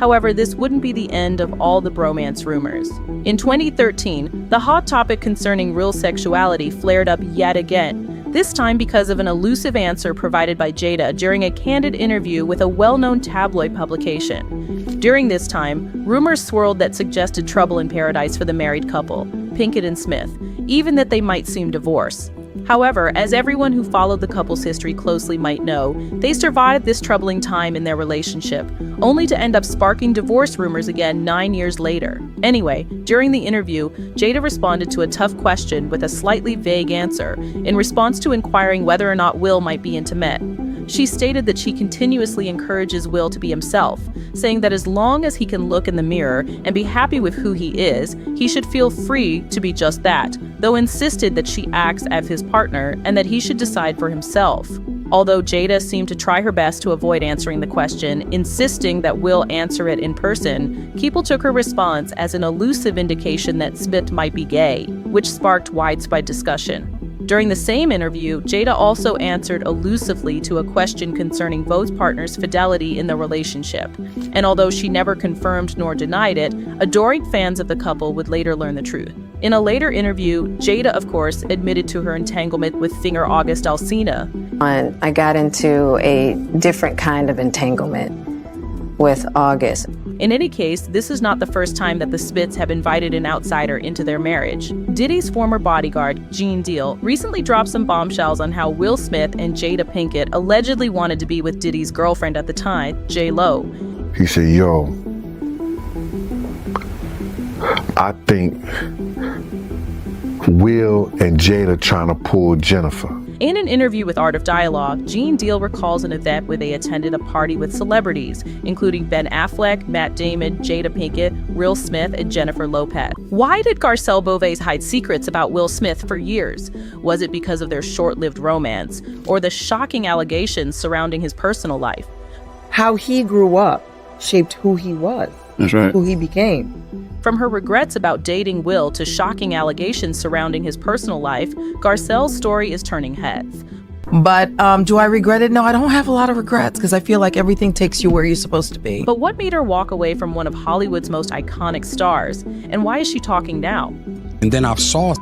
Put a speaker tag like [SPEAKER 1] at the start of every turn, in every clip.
[SPEAKER 1] However, this wouldn't be the end of all the bromance rumors. In 2013, the hot topic concerning real sexuality flared up yet again, this time because of an elusive answer provided by Jada during a candid interview with a well-known tabloid publication. During this time, rumors swirled that suggested trouble in paradise for the married couple, Pinkett and Smith, even that they might soon divorce. However, as everyone who followed the couple's history closely might know, they survived this troubling time in their relationship, only to end up sparking divorce rumors again 9 years later. Anyway, during the interview, Jada responded to a tough question with a slightly vague answer, in response to inquiring whether or not Will might be into men. She stated that she continuously encourages Will to be himself, saying that as long as he can look in the mirror and be happy with who he is, he should feel free to be just that, though insisted that she acts as his partner and that he should decide for himself. Although Jada seemed to try her best to avoid answering the question, insisting that Will answer it in person, people took her response as an elusive indication that Smith might be gay, which sparked widespread discussion. During the same interview, Jada also answered elusively to a question concerning both partners' fidelity in the relationship. And although she never confirmed nor denied it, adoring fans of the couple would later learn the truth. In a later interview, Jada, of course, admitted to her entanglement with singer August Alsina.
[SPEAKER 2] I got into a different kind of entanglement with August.
[SPEAKER 1] In any case, this is not the first time that the Smiths have invited an outsider into their marriage. Diddy's former bodyguard, Jade, recently dropped some bombshells on how Will Smith and Jada Pinkett allegedly wanted to be with Diddy's girlfriend at the time, J-Lo.
[SPEAKER 3] He said, yo, I think Will and Jada trying to pull Jennifer.
[SPEAKER 1] In an interview with Art of Dialogue, Jade recalls an event where they attended a party with celebrities, including Ben Affleck, Matt Damon, Jada Pinkett, Will Smith, and Jennifer Lopez. Why did Garcelle Beauvais hide secrets about Will Smith for years? Was it because of their short-lived romance, or the shocking allegations surrounding his personal life?
[SPEAKER 4] How he grew up shaped who he was.
[SPEAKER 5] That's right.
[SPEAKER 4] Who he became.
[SPEAKER 1] From her regrets about dating Will to shocking allegations surrounding his personal life, Garcelle's story is turning heads.
[SPEAKER 6] But do I regret it? No, I don't have a lot of regrets because I feel like everything takes you where you're supposed to be.
[SPEAKER 1] But what made her walk away from one of Hollywood's most iconic stars? And why is she talking now?
[SPEAKER 7] And then I saw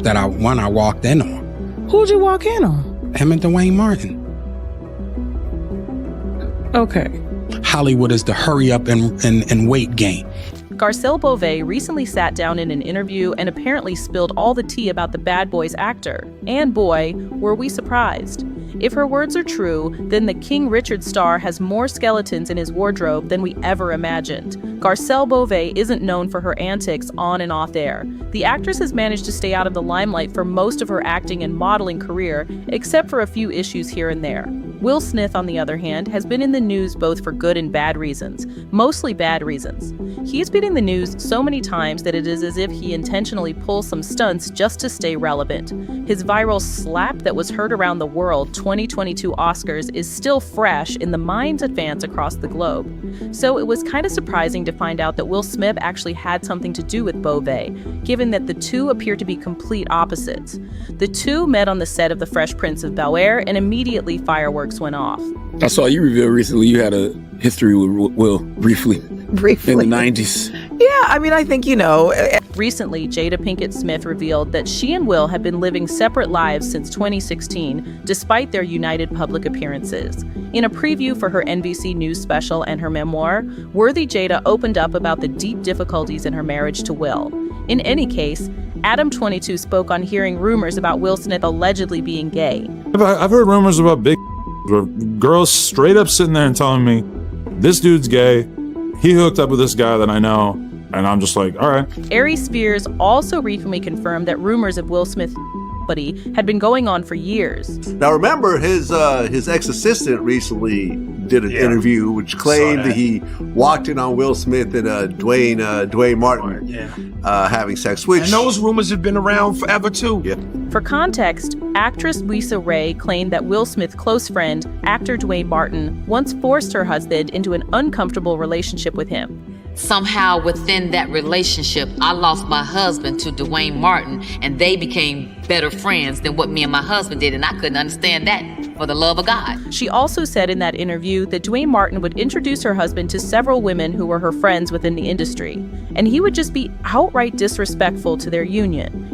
[SPEAKER 7] that I walked in on.
[SPEAKER 6] Who'd you walk in on?
[SPEAKER 7] Him and Dwayne Martin.
[SPEAKER 6] Okay.
[SPEAKER 7] Hollywood is the hurry up and wait game.
[SPEAKER 1] Garcelle Beauvais recently sat down in an interview and apparently spilled all the tea about the Bad Boys actor. And boy, were we surprised. If her words are true, then the King Richard star has more skeletons in his wardrobe than we ever imagined. Garcelle Beauvais isn't known for her antics on and off air. The actress has managed to stay out of the limelight for most of her acting and modeling career, except for a few issues here and there. Will Smith, on the other hand, has been in the news both for good and bad reasons, mostly bad reasons. He's been in the news so many times that it is as if he intentionally pulls some stunts just to stay relevant. His viral slap that was heard around the world 2022 Oscars is still fresh in the minds of fans across the globe. So it was kind of surprising to find out that Will Smith actually had something to do with Beauvais, given that the two appear to be complete opposites. The two met on the set of The Fresh Prince of Bel-Air, and immediately fireworks went off.
[SPEAKER 5] I saw you reveal recently you had a history with Will briefly. In the 90s.
[SPEAKER 6] Yeah, I mean, I think,
[SPEAKER 1] Recently, Jada Pinkett Smith revealed that she and Will have been living separate lives since 2016, despite their united public appearances. In a preview for her NBC News special and her memoir, Worthy Jada opened up about the deep difficulties in her marriage to Will. In any case, Adam22 spoke on hearing rumors about Will Smith allegedly being gay.
[SPEAKER 8] I've heard rumors about big where girls straight up sitting there and telling me, this dude's gay, he hooked up with this guy that I know, and I'm just like, all right.
[SPEAKER 1] Ari Spears also recently confirmed that rumors of Will Smith's buddy had been going on for years.
[SPEAKER 9] Now remember, his ex-assistant recently did an interview which claimed that he walked in on Will Smith and Dwayne Martin having sex.
[SPEAKER 10] And those rumors have been around forever too.
[SPEAKER 9] Yeah.
[SPEAKER 1] For context, actress Lisa Ray claimed that Will Smith's close friend, actor Dwayne Martin, once forced her husband into an uncomfortable relationship with him.
[SPEAKER 11] somehow within that relationship, I lost my husband to Dwayne Martin, and they became better friends than what me and my husband did, and I couldn't understand that for the love of God.
[SPEAKER 1] She also said in that interview that Dwayne Martin would introduce her husband to several women who were her friends within the industry, and he would just be outright disrespectful to their union.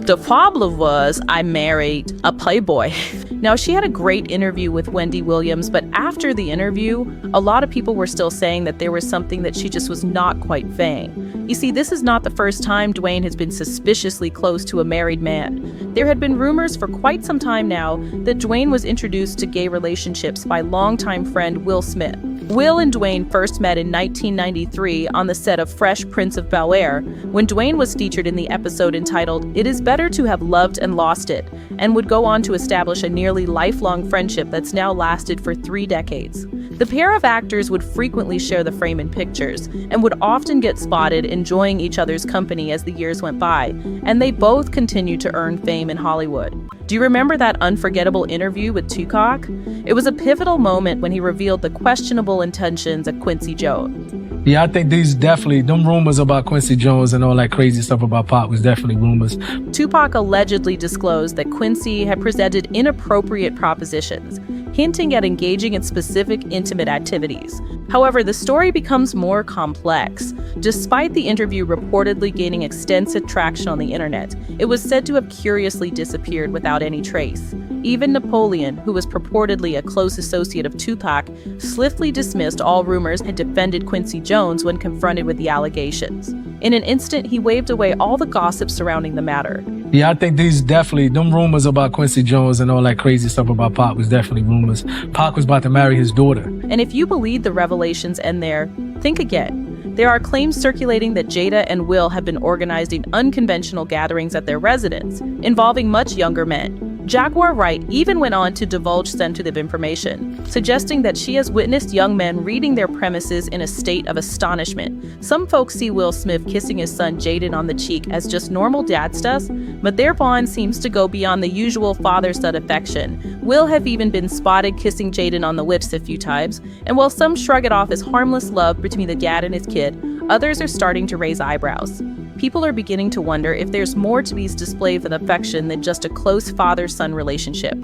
[SPEAKER 1] The problem was I married a playboy. Now, she had a great interview with Wendy Williams, but after the interview, a lot of people were still saying that there was something that she just was not quite saying. You see, this is not the first time Dwayne has been suspiciously close to a married man. There had been rumors for quite some time now that Dwayne was introduced to gay relationships by longtime friend Will Smith. Will and Dwayne first met in 1993 on the set of Fresh Prince of Bel-Air, when Dwayne was featured in the episode entitled "It is Better to Have Loved and Lost It," and would go on to establish a nearly lifelong friendship that's now lasted for 3 decades. The pair of actors would frequently share the frame in pictures, and would often get spotted enjoying each other's company as the years went by, and they both continued to earn fame in Hollywood. Do you remember that unforgettable interview with Tupac? It was a pivotal moment when he revealed the questionable intentions of Quincy Jones.
[SPEAKER 12] Yeah, I think these definitely, them rumors about Quincy Jones and all that crazy stuff about Pop was definitely rumors.
[SPEAKER 1] Tupac allegedly disclosed that Quincy had presented inappropriate propositions, hinting at engaging in specific intimate activities. However, the story becomes more complex. Despite the interview reportedly gaining extensive traction on the internet, it was said to have curiously disappeared without any trace. Even Napoleon, who was purportedly a close associate of Tupac, swiftly dismissed all rumors and defended Quincy Jones when confronted with the allegations. In an instant, he waved away all the gossip surrounding the matter.
[SPEAKER 12] Yeah, I think these definitely, them rumors about Quincy Jones and all that crazy stuff about Pop was definitely rumors. Pac was about to marry his daughter.
[SPEAKER 1] And if you believe the revelations end there, think again. There are claims circulating that Jada and Will have been organizing unconventional gatherings at their residence, involving much younger men. Jaguar Wright even went on to divulge sensitive information, suggesting that she has witnessed young men reading their premises in a state of astonishment. Some folks see Will Smith kissing his son Jaden on the cheek as just normal dad stuff, but their bond seems to go beyond the usual father-son affection. Will have even been spotted kissing Jaden on the lips a few times, and while some shrug it off as harmless love between the dad and his kid, others are starting to raise eyebrows. People are beginning to wonder if there's more to these displays of affection than just a close father-son relationship.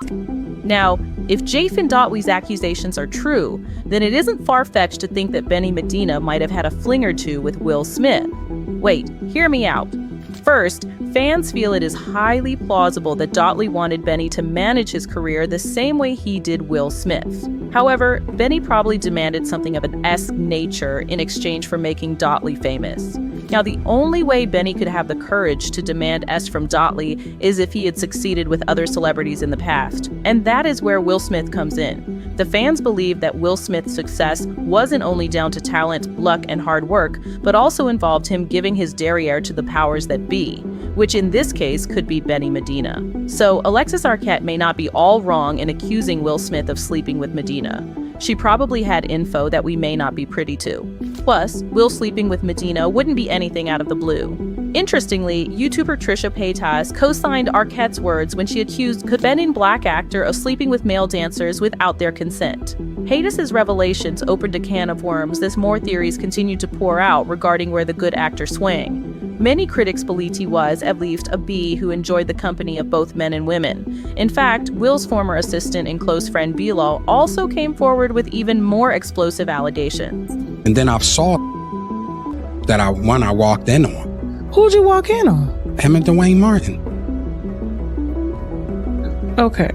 [SPEAKER 1] Now, if Jafe and Dottley's accusations are true, then it isn't far-fetched to think that Benny Medina might have had a fling or two with Will Smith. Wait, hear me out. First, fans feel it is highly plausible that Dottley wanted Benny to manage his career the same way he did Will Smith. However, Benny probably demanded something of an esque nature in exchange for making Dottley famous. Now, the only way Benny could have the courage to demand S from Dottley is if he had succeeded with other celebrities in the past. And that is where Will Smith comes in. The fans believe that Will Smith's success wasn't only down to talent, luck, and hard work, but also involved him giving his derriere to the powers that be, which in this case could be Benny Medina. So Alexis Arquette may not be all wrong in accusing Will Smith of sleeping with Medina. She probably had info that we may not be privy to. Plus, Will sleeping with Medina wouldn't be anything out of the blue. Interestingly, YouTuber Trisha Paytas co-signed Arquette's words when she accused the Men in Black actor of sleeping with male dancers without their consent. Paytas' revelations opened a can of worms as more theories continued to pour out regarding where the good actor swang. Many critics believed he was, at least, a B who enjoyed the company of both men and women. In fact, Will's former assistant and close friend Bilal also came forward with even more explosive allegations.
[SPEAKER 7] And then I saw that I walked in on.
[SPEAKER 4] Who'd you walk in on?
[SPEAKER 7] Him and Dwayne Martin.
[SPEAKER 4] Okay.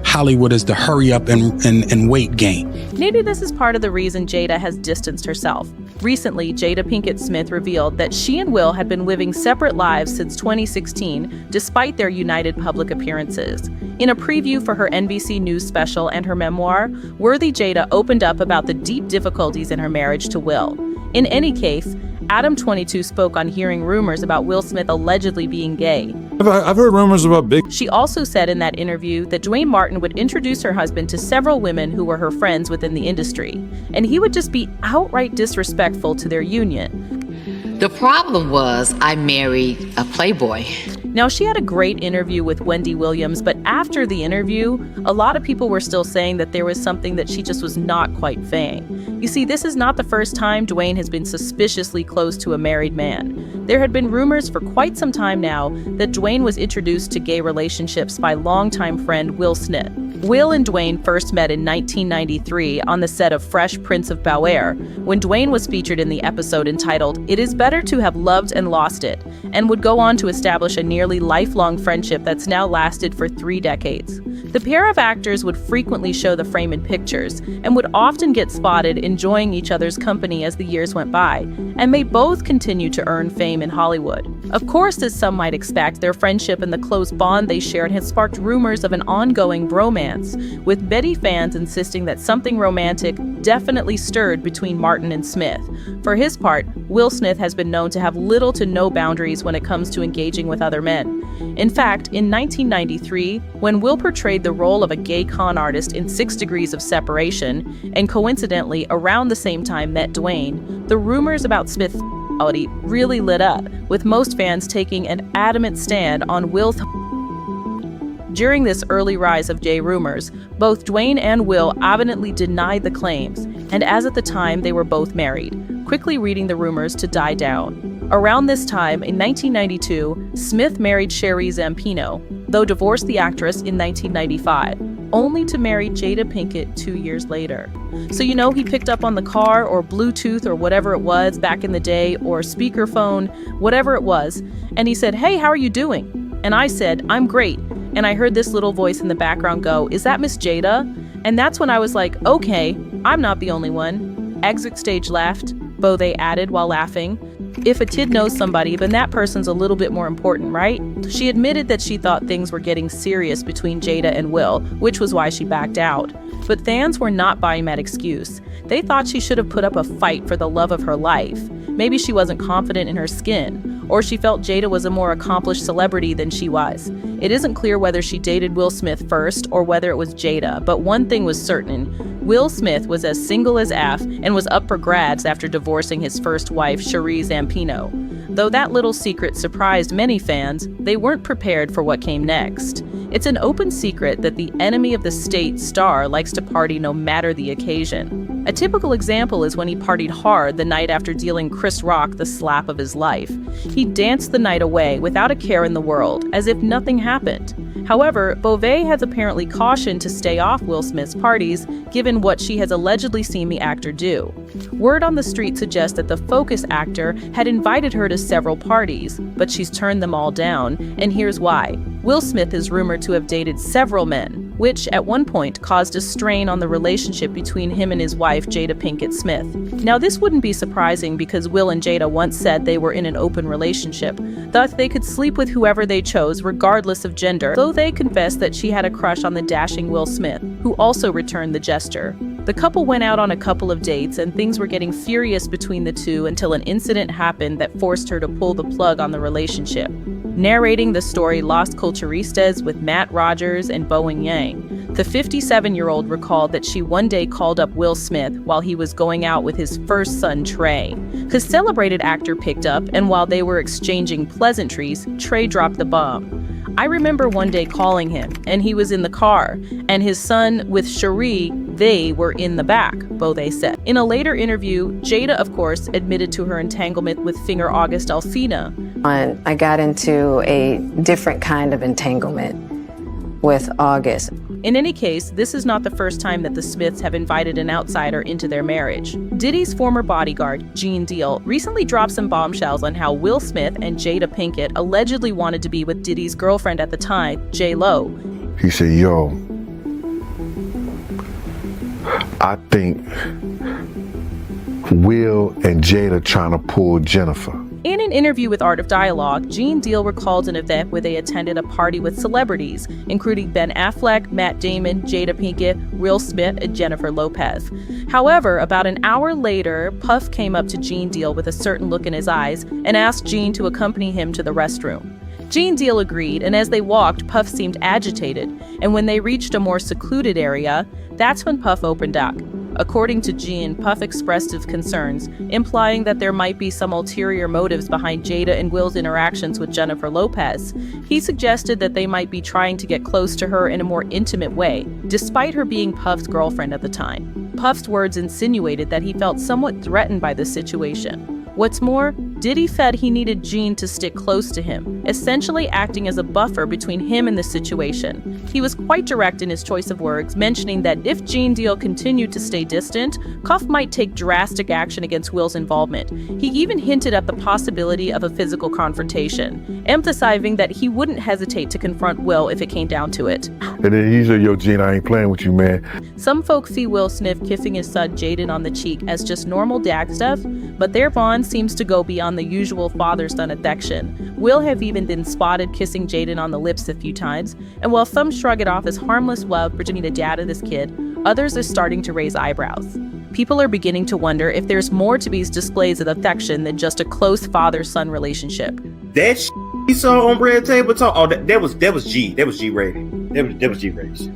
[SPEAKER 7] Hollywood is the hurry up and wait game.
[SPEAKER 1] Maybe this is part of the reason Jada has distanced herself. Recently, Jada Pinkett Smith revealed that she and Will had been living separate lives since 2016, despite their united public appearances. In a preview for her NBC News special and her memoir, Worthy Jada opened up about the deep difficulties in her marriage to Will. In any case, Adam22 spoke on hearing rumors about Will Smith allegedly being gay.
[SPEAKER 8] I've heard rumors about big.
[SPEAKER 1] She also said in that interview that Dwayne Martin would introduce her husband to several women who were her friends within the industry, and he would just be outright disrespectful to their union.
[SPEAKER 11] The problem was I married a playboy.
[SPEAKER 1] Now, she had a great interview with Wendy Williams, but after the interview, a lot of people were still saying that there was something that she just was not quite saying. You see, this is not the first time Dwayne has been suspiciously close to a married man. There had been rumors for quite some time now that Dwayne was introduced to gay relationships by longtime friend Will Smith. Will and Dwayne first met in 1993 on the set of Fresh Prince of Bel-Air, when Dwayne was featured in the episode entitled "It Is Better to Have Loved and Lost It," and would go on to establish a nearly lifelong friendship that's now lasted for 3 decades. The pair of actors would frequently show the frame in pictures and would often get spotted enjoying each other's company as the years went by, and may both continue to earn fame in Hollywood. Of course, as some might expect, their friendship and the close bond they shared has sparked rumors of an ongoing bromance, with Betty fans insisting that something romantic definitely stirred between Martin and Smith. For his part, Will Smith has been known to have little to no boundaries when it comes to engaging with other men. In fact, in 1993, when Will portrayed the role of a gay con artist in 6 Degrees of Separation, and coincidentally around the same time met Dwayne, the rumors about Smith's sexuality really lit up, with most fans taking an adamant stand on Will's. During this early rise of gay rumors, both Dwayne and Will evidently denied the claims, and as at the time they were both married, quickly reading the rumors to die down. Around this time, in 1992, Smith married Sherry Zampino, though divorced the actress in 1995, only to marry Jada Pinkett 2 years later. So you know he picked up on the car or Bluetooth or whatever it was back in the day, or speakerphone, whatever it was, and he said, "Hey, how are you doing?" And I said, "I'm great." And I heard this little voice in the background go, "Is that Miss Jada?" And that's when I was like, okay, I'm not the only one. Exit stage left, Beauvais added while laughing. If a kid knows somebody, then that person's a little bit more important, right? She admitted that she thought things were getting serious between Jada and Will, which was why she backed out. But fans were not buying that excuse. They thought she should have put up a fight for the love of her life. Maybe she wasn't confident in her skin, or she felt Jada was a more accomplished celebrity than she was. It isn't clear whether she dated Will Smith first or whether it was Jada, but one thing was certain. Will Smith was as single as F and was up for grabs after divorcing his first wife, Sherry Zampino. Though that little secret surprised many fans, they weren't prepared for what came next. It's an open secret that the enemy of the state star likes to party no matter the occasion. A typical example is when he partied hard the night after dealing Chris Rock the slap of his life. He danced the night away without a care in the world, as if nothing happened. However, Beauvais has apparently cautioned to stay off Will Smith's parties, given what she has allegedly seen the actor do. Word on the street suggests that the Focus actor had invited her to several parties, but she's turned them all down, and here's why. Will Smith is rumored to have dated several men, which at one point caused a strain on the relationship between him and his wife, Jada Pinkett Smith. Now, this wouldn't be surprising because Will and Jada once said they were in an open relationship, thus they could sleep with whoever they chose regardless of gender, though they confessed that she had a crush on the dashing Will Smith, who also returned the gesture. The couple went out on a couple of dates, and things were getting furious between the two until an incident happened that forced her to pull the plug on the relationship. Narrating the story Los Culturistas with Matt Rogers and Bowen Yang, the 57-year-old recalled that she one day called up Will Smith while he was going out with his first son, Trey. His celebrated actor picked up, and while they were exchanging pleasantries, Trey dropped the bomb. I remember one day calling him, and he was in the car, and his son with Cherie, they were in the back, Beauvais said. In a later interview, Jada, of course, admitted to her entanglement with singer August Alsina.
[SPEAKER 2] I got into a different kind of entanglement with August.
[SPEAKER 1] In any case, this is not the first time that the Smiths have invited an outsider into their marriage. Diddy's former bodyguard, Gene Deal, recently dropped some bombshells on how Will Smith and Jada Pinkett allegedly wanted to be with Diddy's girlfriend at the time, J-Lo.
[SPEAKER 3] He said, yo, I think Will and Jada trying to pull Jennifer.
[SPEAKER 1] In an interview with Art of Dialogue, Gene Deal recalled an event where they attended a party with celebrities, including Ben Affleck, Matt Damon, Jada Pinkett, Will Smith, and Jennifer Lopez. However, about an hour later, Puff came up to Gene Deal with a certain look in his eyes and asked Gene to accompany him to the restroom. Gene Deal agreed, and as they walked, Puff seemed agitated, and when they reached a more secluded area, that's when Puff opened up. According to Jean, Puff expressed his concerns, implying that there might be some ulterior motives behind Jada and Will's interactions with Jennifer Lopez. He suggested that they might be trying to get close to her in a more intimate way, despite her being Puff's girlfriend at the time. Puff's words insinuated that he felt somewhat threatened by the situation. What's more, Diddy said he needed Jean to stick close to him, essentially acting as a buffer between him and the situation. He was quite direct in his choice of words, mentioning that if Jean Deal continued to stay distant, Cuff might take drastic action against Will's involvement. He even hinted at the possibility of a physical confrontation, emphasizing that he wouldn't hesitate to confront Will if it came down to it.
[SPEAKER 3] And then he said, yo, Jean, I ain't playing with you, man.
[SPEAKER 1] Some folks see Will Smith kissing his son Jaden on the cheek as just normal dad stuff, but their bond seems to go beyond the usual father-son affection. Will have even been spotted kissing Jaden on the lips a few times, and while some shrug it off as harmless love pretending to dad of this kid, others are starting to raise eyebrows. People are beginning to wonder if there's more to these displays of affection than just a close father-son relationship.
[SPEAKER 13] That he saw on Red Table Talk, oh, that was G. That was G rated. That was G rated.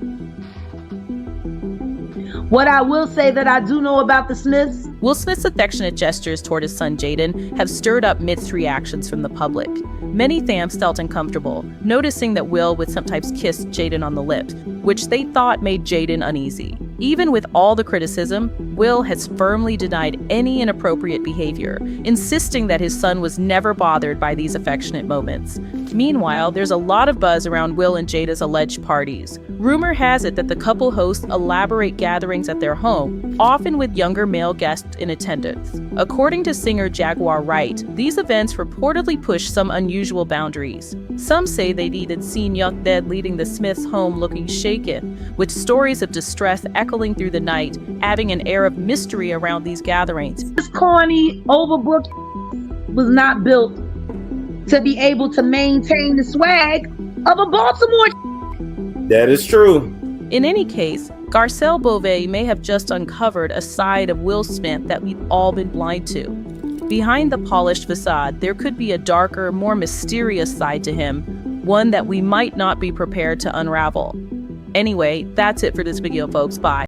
[SPEAKER 14] What I will say that I do know about the Smiths.
[SPEAKER 1] Will Smith's affectionate gestures toward his son Jaden have stirred up mixed reactions from the public. Many fans felt uncomfortable, noticing that Will would sometimes kiss Jaden on the lips, which they thought made Jaden uneasy. Even with all the criticism, Will has firmly denied any inappropriate behavior, insisting that his son was never bothered by these affectionate moments. Meanwhile, there's a lot of buzz around Will and Jada's alleged parties. Rumor has it that the couple hosts elaborate gatherings at their home, often with younger male guests in attendance. According to singer Jaguar Wright, these events reportedly push some unusual boundaries. Some say they'd even seen Yuck Dead leading the Smiths home looking shaken, with stories of distress echoing through the night, adding an air of mystery around these gatherings.
[SPEAKER 14] This corny, overbooked was not built to be able to maintain the swag of a Baltimore.
[SPEAKER 13] That is true.
[SPEAKER 1] In any case, Garcelle Beauvais may have just uncovered a side of Will Smith that we've all been blind to. Behind the polished facade, there could be a darker, more mysterious side to him, one that we might not be prepared to unravel. Anyway, that's it for this video, folks. Bye.